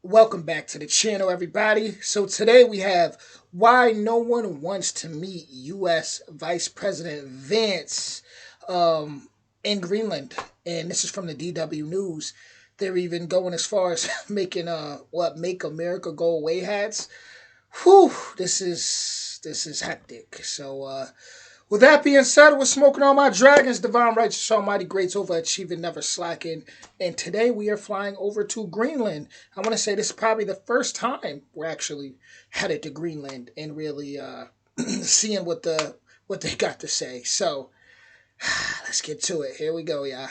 Welcome back to the channel, everybody. So today we have why no one wants to meet U.S. Vice President Vance in Greenland, and this is from the DW News. They're even going as far as making "Make America Go Away" hats. Whew, this is hectic. So with that being said, we're smoking on my dragons, divine righteous almighty greats overachieving, never slacking. And today we are flying over to Greenland. I want to say this is probably the first time we're actually headed to Greenland and really seeing what they got to say. So let's get to it. Here we go, yeah.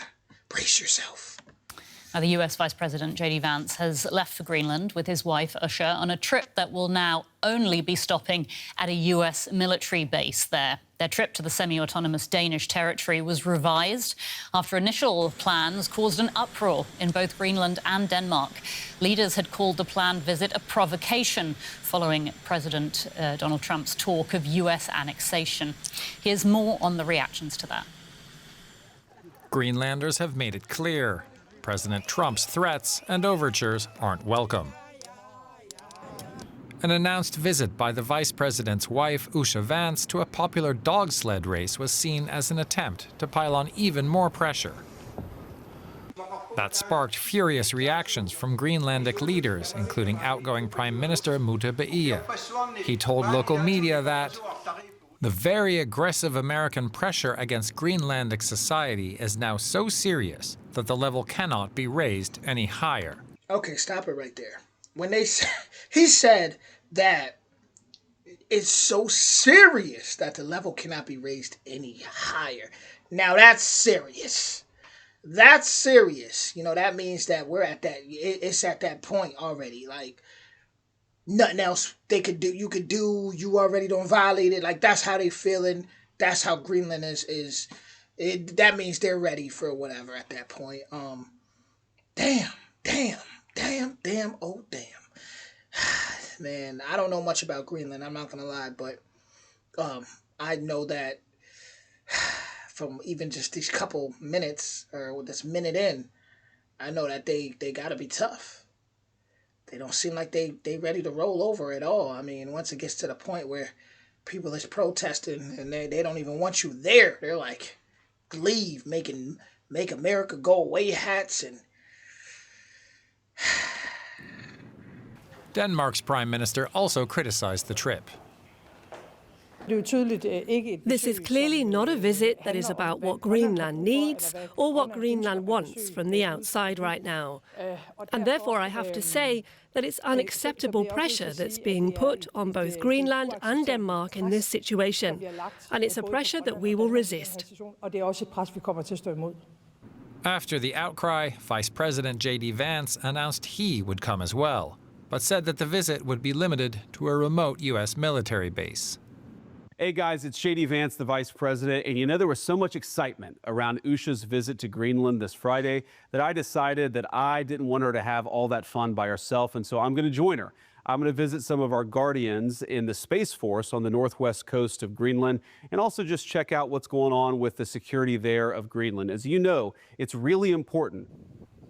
Brace yourself. The US Vice President J.D. Vance has left for Greenland with his wife, Usha, on a trip that will now only be stopping at a US military base there. Their trip to the semi-autonomous Danish territory was revised after initial plans caused an uproar in both Greenland and Denmark. Leaders had called the planned visit a provocation following President Donald Trump's talk of US annexation. Here's more on the reactions to that. Greenlanders have made it clear. President Trump's threats and overtures aren't welcome. An announced visit by the vice president's wife, Usha Vance, to a popular dog sled race was seen as an attempt to pile on even more pressure. That sparked furious reactions from Greenlandic leaders, including outgoing Prime Minister Mute Beia. He told local media that the very aggressive American pressure against Greenlandic society is now so serious that the level cannot be raised any higher. Okay, stop it right there. He said that it's so serious that the level cannot be raised any higher. Now that's serious. That's serious. You know, that means that we're at that, it's at that point already. Like, nothing else they could do, you already don't violate it. Like, that's how they feeling. That's how Greenland is. That means they're ready for whatever at that point. Damn. Man, I don't know much about Greenland, I'm not gonna lie, but I know that from even just these couple minutes, or this minute in, I know that they gotta be tough. They don't seem like they ready to roll over at all. I mean, once it gets to the point where people is protesting and they don't even want you there, they're like, leave, make America go away hats. And Denmark's prime minister also criticized the trip. This is clearly not a visit that is about what Greenland needs or what Greenland wants from the outside right now. And therefore I have to say that it's unacceptable pressure that's being put on both Greenland and Denmark in this situation. And it's a pressure that we will resist. After the outcry, Vice President J.D. Vance announced he would come as well, but said that the visit would be limited to a remote U.S. military base. Hey guys, it's J.D. Vance, the Vice President, and you know there was so much excitement around Usha's visit to Greenland this Friday that I decided that I didn't want her to have all that fun by herself, and so I'm going to join her. I'm going to visit some of our guardians in the Space Force on the northwest coast of Greenland and also just check out what's going on with the security there of Greenland. As you know, it's really important.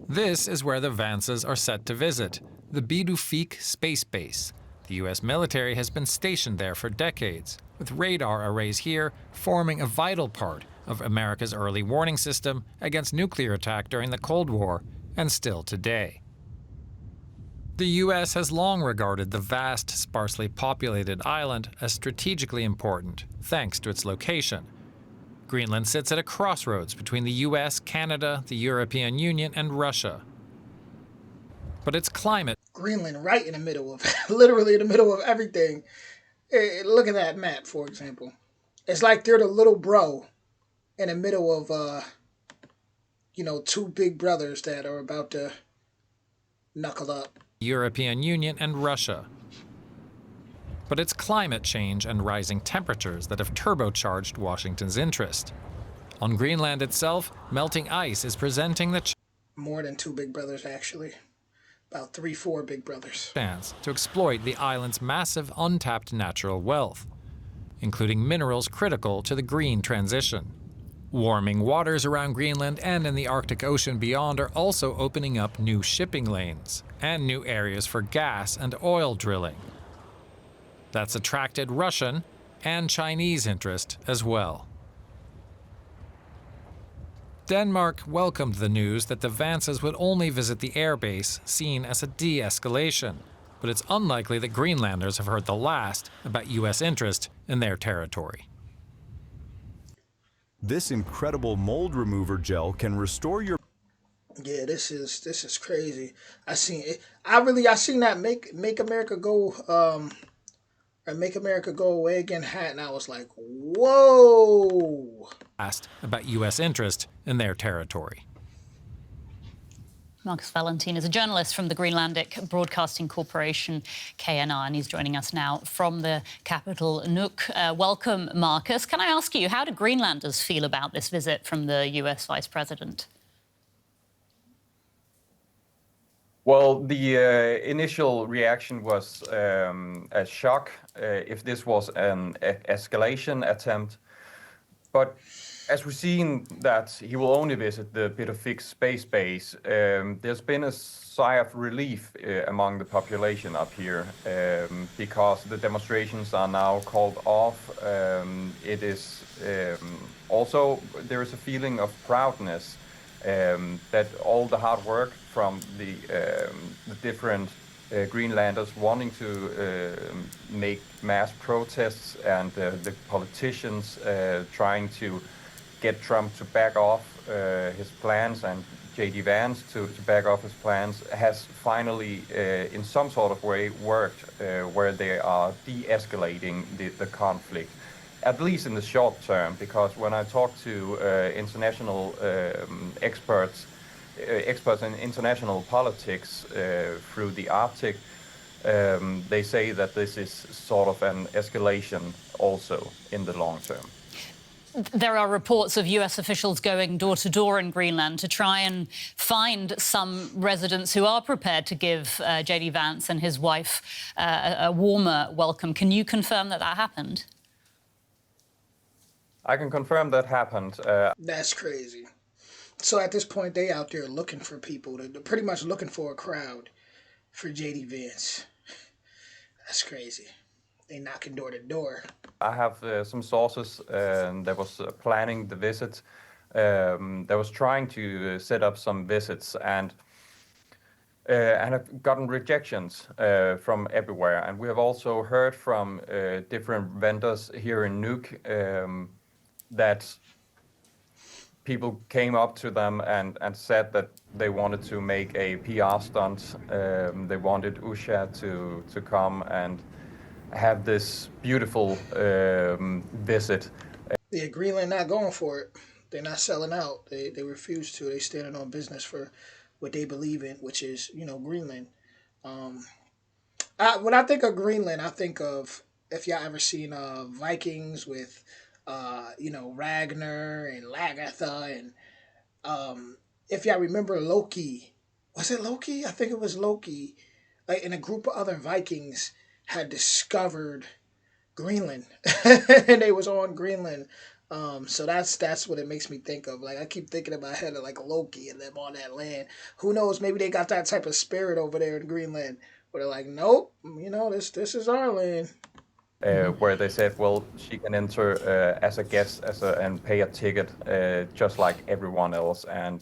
This is where the Vances are set to visit, the Bidufik Space Base. The U.S. military has been stationed there for decades, with radar arrays here forming a vital part of America's early warning system against nuclear attack during the Cold War, and still today. The U.S. has long regarded the vast, sparsely populated island as strategically important, thanks to its location. Greenland sits at a crossroads between the U.S., Canada, the European Union, and Russia. But its climate... Greenland right in the middle of, literally in the middle of everything. Hey, look at that map, for example. It's like they're the little bro in the middle of, two big brothers that are about to knuckle up. European Union and Russia. But it's climate change and rising temperatures that have turbocharged Washington's interest. On Greenland itself, melting ice is presenting the more than two big brothers, actually. About 3-4 big brothers. Chance to exploit the island's massive untapped natural wealth, including minerals critical to the green transition. Warming waters around Greenland and in the Arctic Ocean beyond are also opening up new shipping lanes and new areas for gas and oil drilling. That's attracted Russian and Chinese interest as well. Denmark welcomed the news that the Vances would only visit the airbase, seen as a de-escalation. But it's unlikely that Greenlanders have heard the last about U.S. interest in their territory. This incredible mold remover gel can restore your... Yeah, this is crazy. I seen it. I seen that make America go or Make America Go Away Again hat, and I was like, whoa. Asked about U.S. interest in their territory. Marcus Valentin is a journalist from the Greenlandic Broadcasting Corporation, KNR, and he's joining us now from the capital, Nuuk. Welcome, Marcus. Can I ask you, how do Greenlanders feel about this visit from the US Vice President? Well, the initial reaction was a shock if this was an escalation attempt. But as we've seen that he will only visit the Bitterfix space base, there's been a sigh of relief among the population up here because the demonstrations are now called off. It is also, there is a feeling of proudness that all the hard work from the different Greenlanders wanting to make mass protests and the politicians trying to get Trump to back off his plans and J.D. Vance to back off his plans has finally in some sort of way worked where they are de-escalating the conflict, at least in the short term, because when I talk to international experts in international politics through the Arctic, they say that this is sort of an escalation also in the long term. There are reports of US officials going door to door in Greenland to try and find some residents who are prepared to give J.D. Vance and his wife a warmer welcome. Can you confirm that that happened? I can confirm that happened. That's crazy. So at this point, they out there looking for people. They're pretty much looking for a crowd for J.D. Vance. That's crazy. They knocking door to door. I have some sources that was planning the visit, that was trying to set up some visits and have gotten rejections from everywhere. And we have also heard from different vendors here in Nuuk that people came up to them and said that they wanted to make a PR stunt. They wanted Usha to come and have this beautiful visit. Yeah, Greenland not going for it. They're not selling out. They refuse to. They standing on business for what they believe in, which is, Greenland. When I think of Greenland, I think of, if y'all ever seen Vikings with Ragnar and Lagertha, and if y'all remember Loki, was it Loki? I think it was Loki. Like, and a group of other Vikings had discovered Greenland, and they was on Greenland. So that's what it makes me think of. Like, I keep thinking in my head of like Loki and them on that land. Who knows? Maybe they got that type of spirit over there in Greenland, where they're like, nope, this is our land. Where they said, well, she can enter as a guest and pay a ticket just like everyone else. And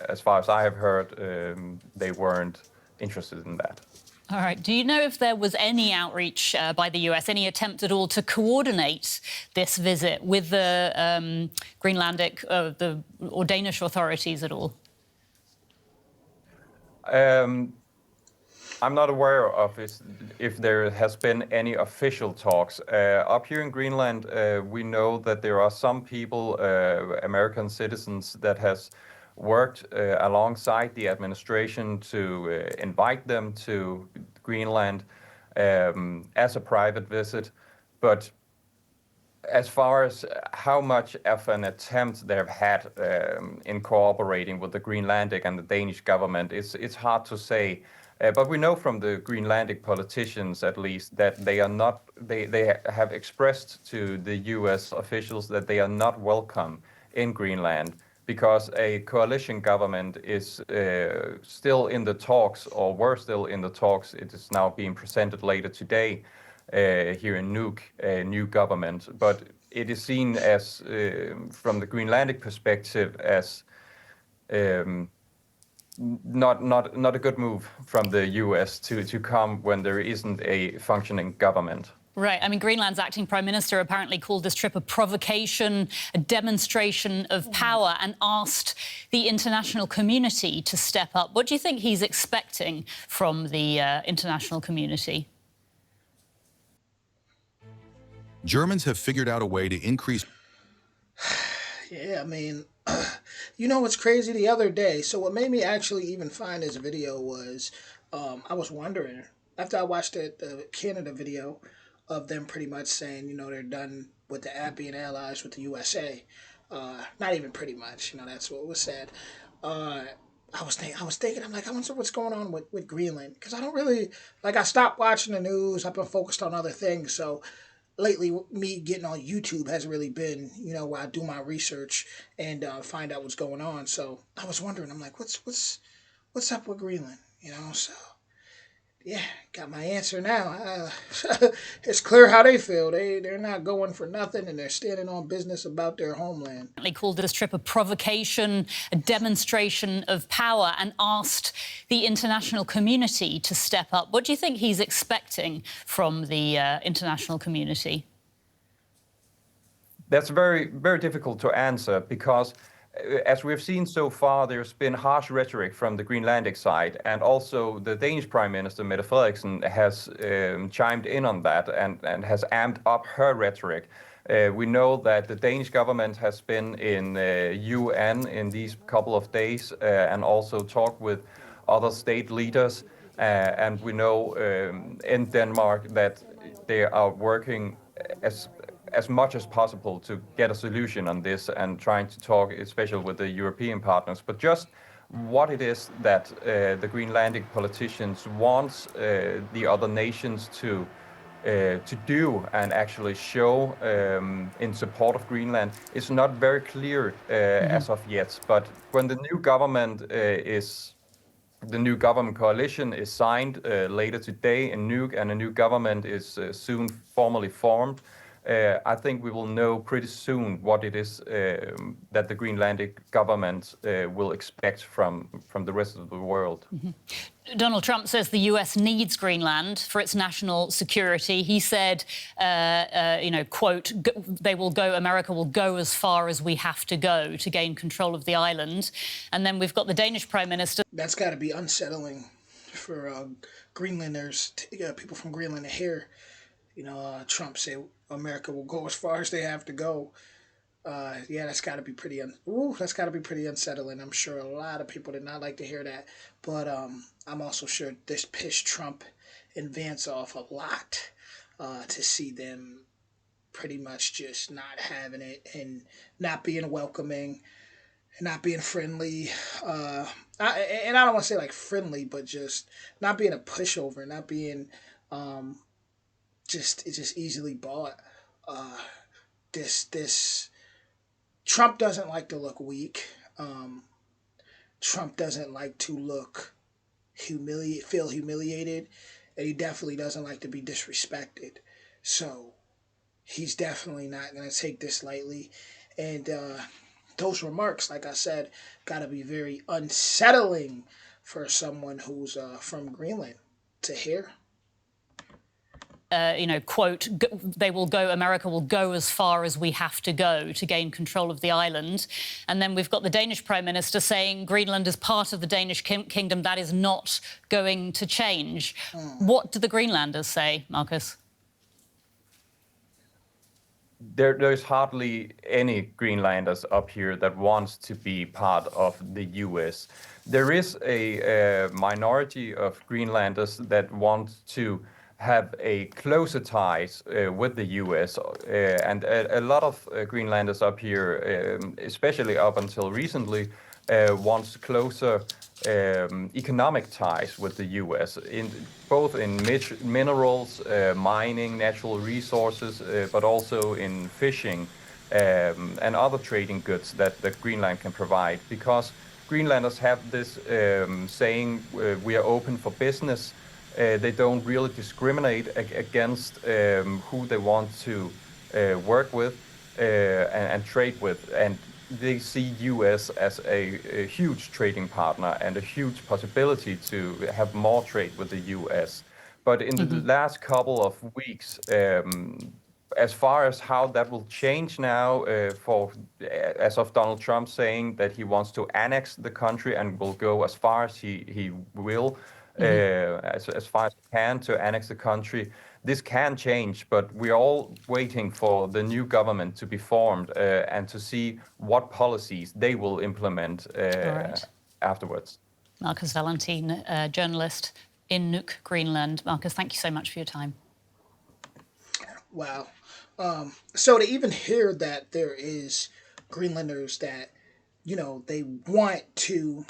as far as I have heard, they weren't interested in that. All right. Do you know if there was any outreach by the US, any attempt at all to coordinate this visit with the Greenlandic or Danish authorities at all? I'm not aware of if there has been any official talks. Up here in Greenland, we know that there are some people, American citizens, that has worked alongside the administration to invite them to Greenland as a private visit. But as far as how much of an attempt they've had in cooperating with the Greenlandic and the Danish government, it's hard to say. But we know from the Greenlandic politicians, at least, that they are not. They have expressed to the U.S. officials that they are not welcome in Greenland, because a coalition government is still in the talks, or were still in the talks. It is now being presented later today here in Nuuk, a new government. But it is seen as, from the Greenlandic perspective, as not a good move from the US to come when there isn't a functioning government. Right. I mean, Greenland's acting prime minister apparently called this trip a provocation, a demonstration of power, and asked the international community to step up. What do you think he's expecting from the international community? Germans have figured out a way to increase. Yeah, I mean, you know what's crazy? The other day, so what made me actually even find this video was, I was wondering, after I watched the Canada video of them pretty much saying, you know, they're done with the app being allies with the USA. Not even pretty much, you know, that's what was said. I was thinking, I'm like, I wonder what's going on with Greenland, because I don't really, like, I stopped watching the news. I've been focused on other things, so lately me getting on YouTube hasn't really been, you know, where I do my research and find out what's going on. So I was wondering, I'm like, what's up with Greenland, you know? So yeah, got my answer now. It's clear how they feel. They're not going for nothing, and they're standing on business about their homeland. They called this trip a provocation, a demonstration of power, and asked the international community to step up. What do you think he's expecting from the international community? That's very, very difficult to answer, because as we've seen so far, there's been harsh rhetoric from the Greenlandic side, and also the Danish Prime Minister, Mette Frederiksen, has chimed in on that and has amped up her rhetoric. We know that the Danish government has been in UN in these couple of days and also talked with other state leaders. And we know in Denmark that they are working as much as possible to get a solution on this, and trying to talk, especially with the European partners. But just what it is that the Greenlandic politicians want the other nations to do and actually show in support of Greenland is not very clear as of yet. But when the new government the new government coalition is signed later today in Nuuk, and a new government is soon formally formed, I think we will know pretty soon what it is that the Greenlandic government will expect from the rest of the world. Donald Trump says the US needs Greenland for its national security. He said, you know, quote, America will go as far as we have to go to gain control of the island. And then we've got the Danish Prime Minister. That's got to be unsettling for Greenlanders, people from Greenland to hear. You know, Trump say America will go as far as they have to go. Yeah, that's got to be pretty unsettling. I'm sure a lot of people did not like to hear that. But I'm also sure this pissed Trump and Vance off a lot to see them pretty much just not having it and not being welcoming and not being friendly. And I don't want to say like friendly, but just not being a pushover, not being just easily bought. This Trump doesn't like to look weak. Trump doesn't like to look feel humiliated, and he definitely doesn't like to be disrespected. So he's definitely not going to take this lightly. And those remarks, like I said, got to be very unsettling for someone who's from Greenland to hear. You know, quote, America will go as far as we have to go to gain control of the island. And then we've got the Danish Prime Minister saying Greenland is part of the Danish kingdom. That is not going to change. What do the Greenlanders say, Marcus? There's hardly any Greenlanders up here that wants to be part of the US. There is a minority of Greenlanders that want to have a closer ties with the US, and a lot of Greenlanders up here, especially up until recently, wants closer economic ties with the US, both in minerals, mining, natural resources, but also in fishing. and other trading goods that Greenland can provide, because Greenlanders have this saying, we are open for business. They don't really discriminate against who they want to work with and trade with. And they see US as a huge trading partner and a huge possibility to have more trade with the US. But in the last couple of weeks, as far as how that will change now, as of Donald Trump saying that he wants to annex the country and will go as far as he will, as far as he can to annex the country. This can change, but we're all waiting for the new government to be formed and to see what policies they will implement afterwards. Marcus Valentin, journalist in Nuuk, Greenland. Marcus, thank you so much for your time. Wow. So to even hear that there is Greenlanders that, they want to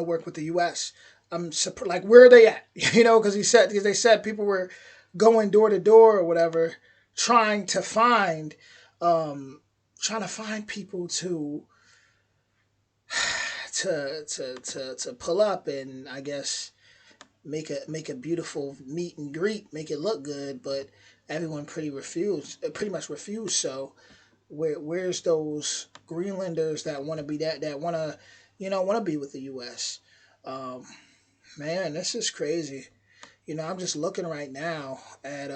work with the U.S. I'm surprised. Like, where are they at? Because they said people were going door to door or whatever, trying to find people to pull up and, I guess, make a beautiful meet and greet, make it look good, but everyone pretty much refused. So where's those Greenlanders that want to be that want to be with the U.S. Man, this is crazy. I'm just looking right now at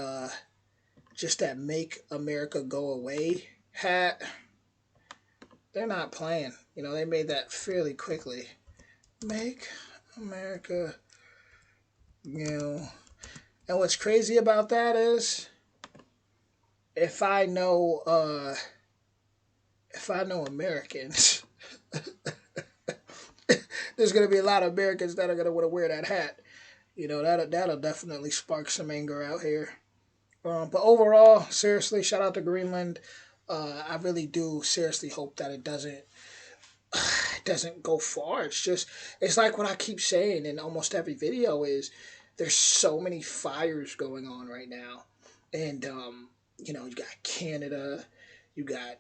just that "Make America Go Away" hat. They're not playing. They made that fairly quickly. Make America, And what's crazy about that is, if I know Americans, there's gonna be a lot of Americans that are gonna want to wear that hat. That'll definitely spark some anger out here. But overall, seriously, shout out to Greenland. I really do seriously hope that it doesn't go far. It's like what I keep saying in almost every video is, there's so many fires going on right now, and you got Canada, I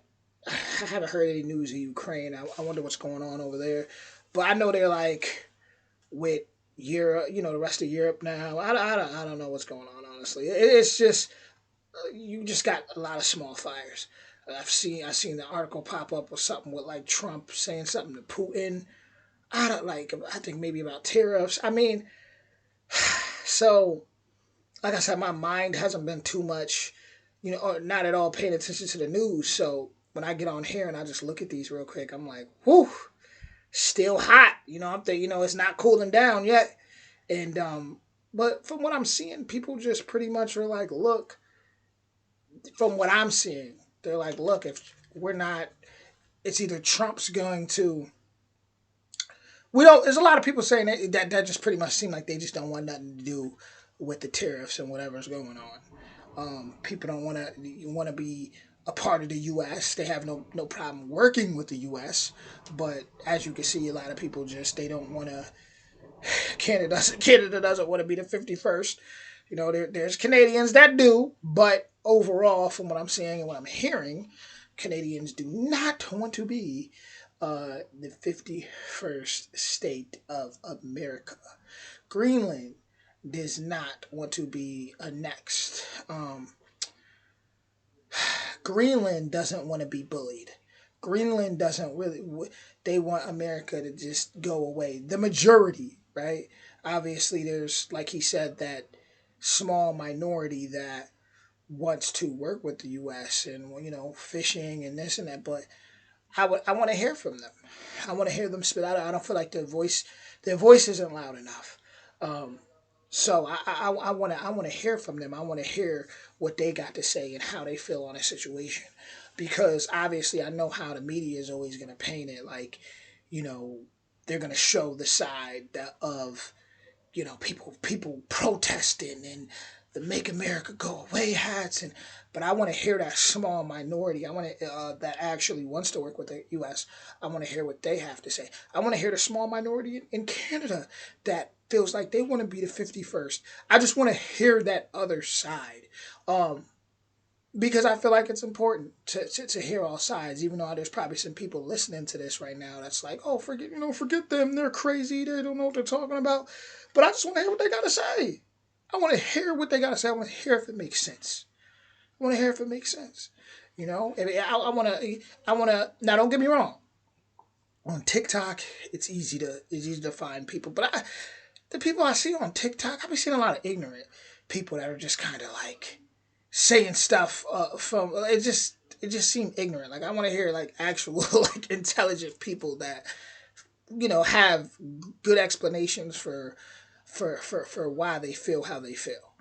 haven't heard any news of Ukraine. I wonder what's going on over there, but I know they're like with Europe, the rest of Europe now. I don't know what's going on, honestly. It's just, you just got a lot of small fires. I seen the article pop up with something with like Trump saying something to Putin. I think maybe about tariffs. I mean, so like I said, my mind hasn't been too much, or not at all paying attention to the news. So when I get on here and I just look at these real quick, I'm like, whew, still hot. I'm thinking, it's not cooling down yet. And but from what I'm seeing, people just pretty much are like, look, from what I'm seeing, they're like, look, if we're not, it's either Trump's going to, there's a lot of people saying that just pretty much seem like they just don't want nothing to do with the tariffs and whatever's going on. People don't want to be a part of the U.S. They have no problem working with the U.S. But as you can see, a lot of people they don't want to. Canada doesn't want to be the 51st. There's Canadians that do, but overall, from what I'm seeing and what I'm hearing, Canadians do not want to be the 51st state of America. Greenland does not want to be annexed. Greenland doesn't want to be bullied. Greenland doesn't really, they want America to just go away. The majority, right? Obviously, there's, like he said, that small minority that wants to work with the U.S. and, fishing and this and that, but I want to hear from them. I want to hear them spit out. I don't feel like their voice isn't loud enough. So I want to hear from them. I want to hear what they got to say and how they feel on a situation, because obviously I know how the media is always going to paint it, like, they're going to show the side of, people protesting and the "Make America Go Away" hats, but I want to hear that small minority. I want to that actually wants to work with the U.S. I want to hear what they have to say. I want to hear the small minority in Canada that feels like they want to be the 51st. I just want to hear that other side. because I feel like it's important to hear all sides, even though there's probably some people listening to this right now that's like, oh, forget them, they're crazy, they don't know what they're talking about. But I just want to hear what they got to say. I want to hear what they got to say. I want to hear if it makes sense. I want to hear if it makes sense. You know, I want to. Now, don't get me wrong. On TikTok, it's easy to find people, but the people I see on TikTok, I've been seeing a lot of ignorant people that are just kind of like saying stuff from it just seemed ignorant. Like I want to hear like actual like intelligent people that have good explanations for why they feel how they feel.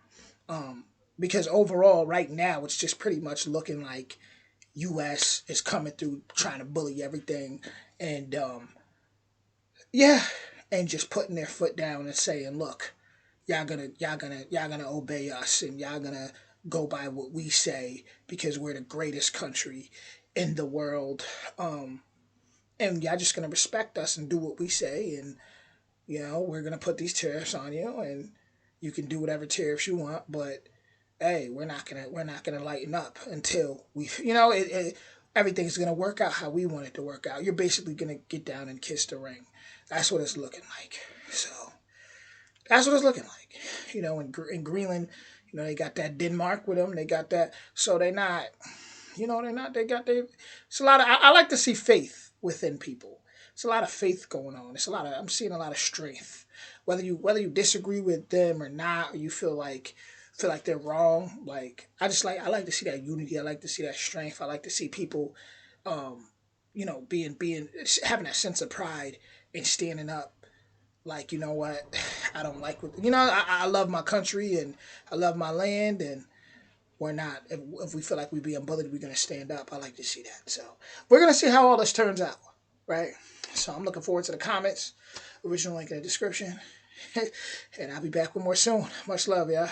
Because overall, right now, it's just pretty much looking like U.S. is coming through trying to bully everything, and yeah, and just putting their foot down and saying, "Look, y'all gonna obey us, and y'all gonna go by what we say because we're the greatest country in the world, and y'all just gonna respect us and do what we say, and we're gonna put these tariffs on you, and you can do whatever tariffs you want, but." Hey, we're not gonna lighten up until everything's gonna work out how we want it to work out. You're basically gonna get down and kiss the ring. That's what it's looking like. So that's what it's looking like. In Greenland, they got that Denmark with them. They got that. So they're not. They're not. They got they. It's a lot of. I like to see faith within people. It's a lot of faith going on. It's a lot of. I'm seeing a lot of strength. Whether you disagree with them or not, or you feel like they're wrong. Like I like to see that unity. I like to see that strength. I like to see people, being having that sense of pride and standing up. Like what, I don't like what I love my country and I love my land, and we're not. If we feel like we're being bullied, we're gonna stand up. I like to see that. So we're gonna see how all this turns out, right? So I'm looking forward to the comments. Original link in the description. And I'll be back with more soon. Much love, y'all.